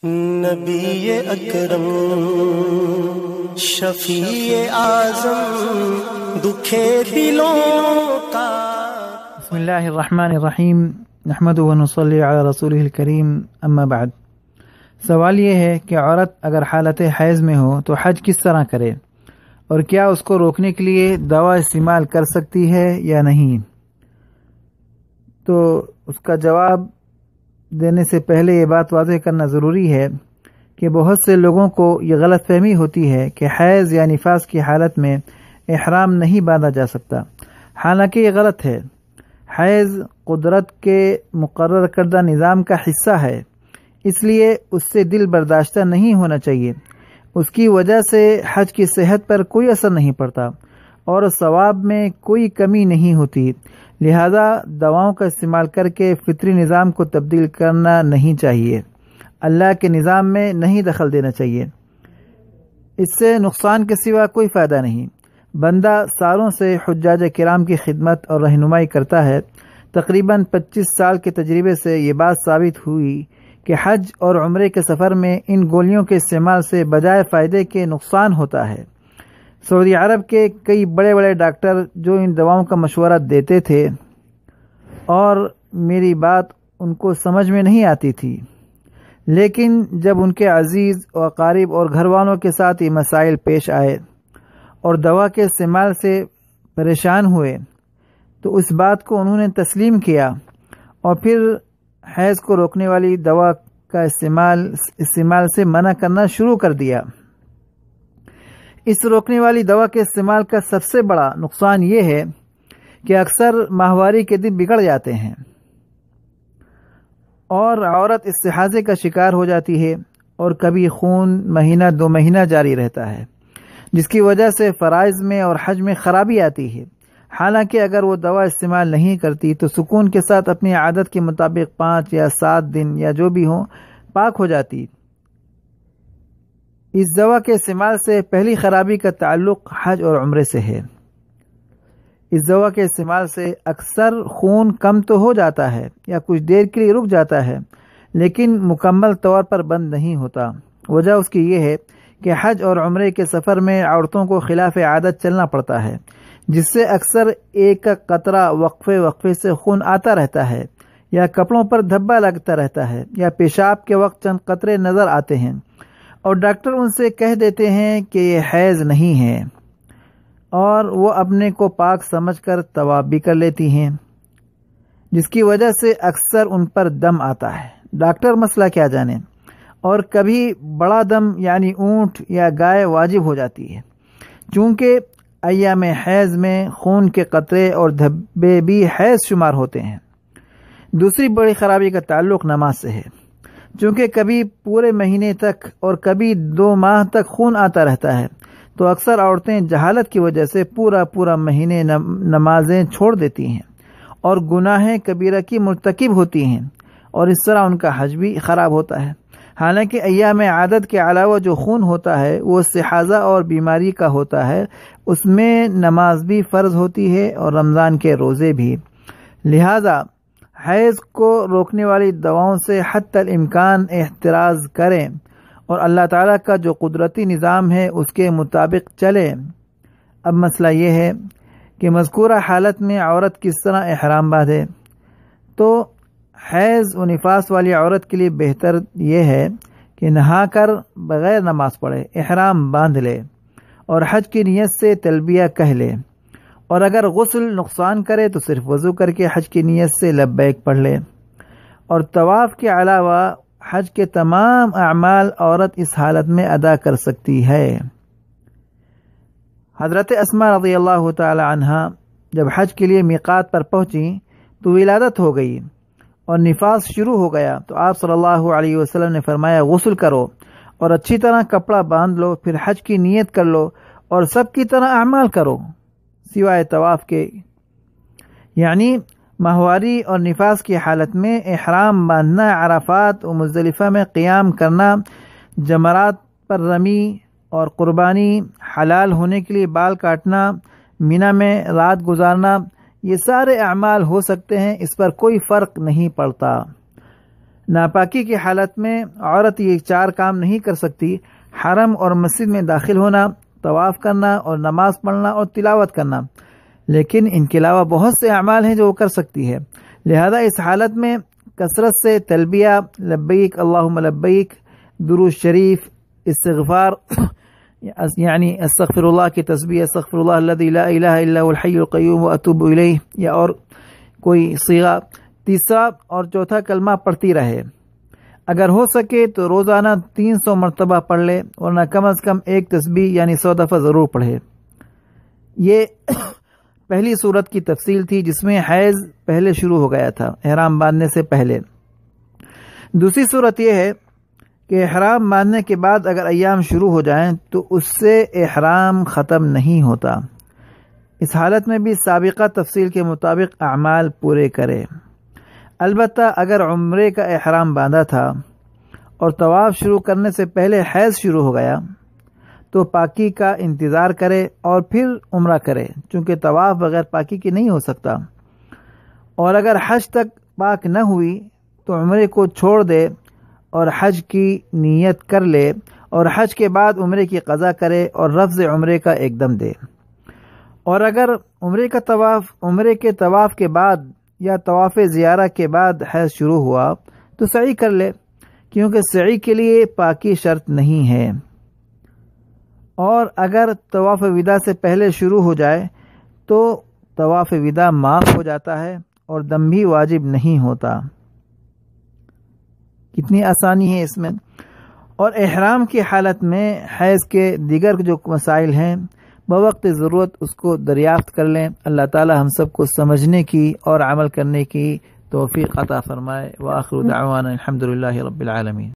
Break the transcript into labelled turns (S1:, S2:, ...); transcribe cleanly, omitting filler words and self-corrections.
S1: نبی اکرم شفیع اعظم دکھے دلوں کا۔
S2: بسم اللہ الرحمن الرحیم، نحمد و نصلی علی رسولہ الکریم، اما بعد۔ سوال یہ ہے کہ عورت اگر حالت حیض میں ہو تو حج کس طرح کرے، اور کیا اس کو روکنے کے لیے دوا استعمال کر سکتی ہے یا نہیں؟ تو اس کا جواب دینے سے پہلے یہ بات واضح کرنا ضروری ہے کہ بہت سے لوگوں کو یہ غلط فہمی ہوتی ہے کہ حیض یا نفاس کی حالت میں احرام نہیں باندھا جا سکتا، حالانکہ یہ غلط ہے۔ حیض قدرت کے مقرر کردہ نظام کا حصہ ہے، اس لیے اس سے دل برداشتہ نہیں ہونا چاہیے۔ اس کی وجہ سے حج کی صحت پر کوئی اثر نہیں پڑتا اور ثواب میں کوئی کمی نہیں ہوتی، لہذا دواؤں کا استعمال کر کے فطری نظام کو تبدیل کرنا نہیں چاہیے، اللہ کے نظام میں نہیں دخل دینا چاہیے۔ اس سے نقصان کے سوا کوئی فائدہ نہیں۔ بندہ سالوں سے حجاج کرام کی خدمت اور رہنمائی کرتا ہے۔ تقریباً 25 سال کے تجربے سے یہ بات ثابت ہوئی کہ حج اور عمرے کے سفر میں ان گولیوں کے استعمال سے بجائے فائدے کے نقصان ہوتا ہے۔ سعودی عرب کے کئی بڑے بڑے ڈاکٹر جو ان دواؤں کا مشورہ دیتے تھے اور میری بات ان کو سمجھ میں نہیں آتی تھی، لیکن جب ان کے عزیز و اقارب اور گھر والوں کے ساتھ یہ مسائل پیش آئے اور دوا کے استعمال سے پریشان ہوئے تو اس بات کو انہوں نے تسلیم کیا اور پھر حیض کو روکنے والی دوا کا استعمال سے منع کرنا شروع کر دیا۔ اس روکنے والی دوا کے استعمال کا سب سے بڑا نقصان یہ ہے کہ اکثر ماہواری کے دن بگڑ جاتے ہیں اور عورت استحاضے کا شکار ہو جاتی ہے، اور کبھی خون مہینہ 2 مہینہ جاری رہتا ہے، جس کی وجہ سے فرائض میں اور حج میں خرابی آتی ہے۔ حالانکہ اگر وہ دوا استعمال نہیں کرتی تو سکون کے ساتھ اپنی عادت کے مطابق 5 یا 7 دن یا جو بھی ہو پاک ہو جاتی۔ اس دوا کے استعمال سے پہلی خرابی کا تعلق حج اور عمرے سے ہے۔ اس دوا کے استعمال سے اکثر خون کم تو ہو جاتا ہے یا کچھ دیر کے لیے رک جاتا ہے، لیکن مکمل طور پر بند نہیں ہوتا۔ وجہ اس کی یہ ہے کہ حج اور عمرے کے سفر میں عورتوں کو خلاف عادت چلنا پڑتا ہے، جس سے اکثر ایک قطرہ وقفے سے خون آتا رہتا ہے، یا کپڑوں پر دھبا لگتا رہتا ہے، یا پیشاب کے وقت چند قطرے نظر آتے ہیں، اور ڈاکٹر ان سے کہہ دیتے ہیں کہ یہ حیض نہیں ہے، اور وہ اپنے کو پاک سمجھ کر طواف بھی کر لیتی ہیں، جس کی وجہ سے اکثر ان پر دم آتا ہے۔ ڈاکٹر مسئلہ کیا جانے، اور کبھی بڑا دم یعنی اونٹ یا گائے واجب ہو جاتی ہے، چونکہ ایام حیض میں خون کے قطرے اور دھبے بھی حیض شمار ہوتے ہیں۔ دوسری بڑی خرابی کا تعلق نماز سے ہے، چونکہ کبھی پورے مہینے تک اور کبھی 2 ماہ تک خون آتا رہتا ہے، تو اکثر عورتیں جہالت کی وجہ سے پورا مہینے نمازیں چھوڑ دیتی ہیں اور گناہ کبیرہ کی مرتکب ہوتی ہیں، اور اس طرح ان کا حج بھی خراب ہوتا ہے۔ حالانکہ ایام عادت کے علاوہ جو خون ہوتا ہے وہ استحاضہ اور بیماری کا ہوتا ہے، اس میں نماز بھی فرض ہوتی ہے اور رمضان کے روزے بھی۔ لہذا حیض کو روکنے والی دواؤں سے حتی الامکان احتراز کریں اور اللہ تعالیٰ کا جو قدرتی نظام ہے اس کے مطابق چلیں۔ اب مسئلہ یہ ہے کہ مذکورہ حالت میں عورت کس طرح احرام باندھے۔ تو حیض و نفاس والی عورت کے لیے بہتر یہ ہے کہ نہا کر بغیر نماز پڑھے احرام باندھ لے اور حج کی نیت سے تلبیہ کہہ لے، اور اگر غسل نقصان کرے تو صرف وضو کر کے حج کی نیت سے لبیک پڑھ لے۔ اور طواف کے علاوہ حج کے تمام اعمال عورت اس حالت میں ادا کر سکتی ہے۔ حضرت اسماء رضی اللہ تعالی عنہا جب حج کے لیے میقات پر پہنچی تو ولادت ہو گئی اور نفاس شروع ہو گیا، تو آپ صلی اللہ علیہ وسلم نے فرمایا غسل کرو اور اچھی طرح کپڑا باندھ لو، پھر حج کی نیت کر لو اور سب کی طرح اعمال کرو سوائے طواف کے۔ یعنی ماہواری اور نفاس کی حالت میں احرام باندھنا، عرفات و مزدلفہ میں قیام کرنا، جمرات پر رمی اور قربانی، حلال ہونے کے لیے بال کاٹنا، مینا میں رات گزارنا، یہ سارے اعمال ہو سکتے ہیں، اس پر کوئی فرق نہیں پڑتا۔ ناپاکی کی حالت میں عورت یہ 4 کام نہیں کر سکتی: حرم اور مسجد میں داخل ہونا، طواف کرنا اور نماز پڑھنا اور تلاوت کرنا، لیکن ان کے علاوہ بہت سے اعمال ہیں جو وہ کر سکتی ہے۔ لہذا اس حالت میں کثرت سے تلبیہ، لبیک اللہم لبیک، درود شریف، استغفار یعنی استغفر اللہ کی تسبیح، استغفر اللہ الذی لا الہ الا هو الحی القیوم واتوب الیہ، یا اور کوئی صیغہ، تیسرا اور چوتھا کلمہ پڑھتی رہے۔ اگر ہو سکے تو روزانہ 300 مرتبہ پڑھ لے، ورنہ کم از کم ایک تسبیح یعنی 100 دفعہ ضرور پڑھے۔ یہ پہلی صورت کی تفصیل تھی جس میں حیض پہلے شروع ہو گیا تھا، احرام باندھنے سے پہلے۔ دوسری صورت یہ ہے کہ احرام باندھنے کے بعد اگر ایام شروع ہو جائیں تو اس سے احرام ختم نہیں ہوتا۔ اس حالت میں بھی سابقہ تفصیل کے مطابق اعمال پورے کرے۔ البتہ اگر عمرے کا احرام باندھا تھا اور طواف شروع کرنے سے پہلے حیض شروع ہو گیا تو پاکی کا انتظار کرے اور پھر عمرہ کرے، چونکہ طواف بغیر پاکی کے نہیں ہو سکتا۔ اور اگر حج تک پاک نہ ہوئی تو عمرے کو چھوڑ دے اور حج کی نیت کر لے، اور حج کے بعد عمرے کی قضا کرے اور لفظ عمرے کا ایک دم دے۔ اور اگر عمرے کے طواف کے بعد یا طواف زیارہ کے بعد حیض شروع ہوا تو سعی کر لے، کیونکہ سعی کے لیے پاکی شرط نہیں ہے۔ اور اگر طواف وداع سے پہلے شروع ہو جائے تو طواف وداع معاف ہو جاتا ہے اور دم بھی واجب نہیں ہوتا۔ کتنی آسانی ہے اس میں۔ اور احرام کی حالت میں حیض کے دیگر جو مسائل ہیں بوقت ضرورت اس کو دریافت کر لیں۔ اللہ تعالی ہم سب کو سمجھنے کی اور عمل کرنے کی توفیق عطا فرمائے۔ وآخر دعوانا الحمدللہ رب العالمین۔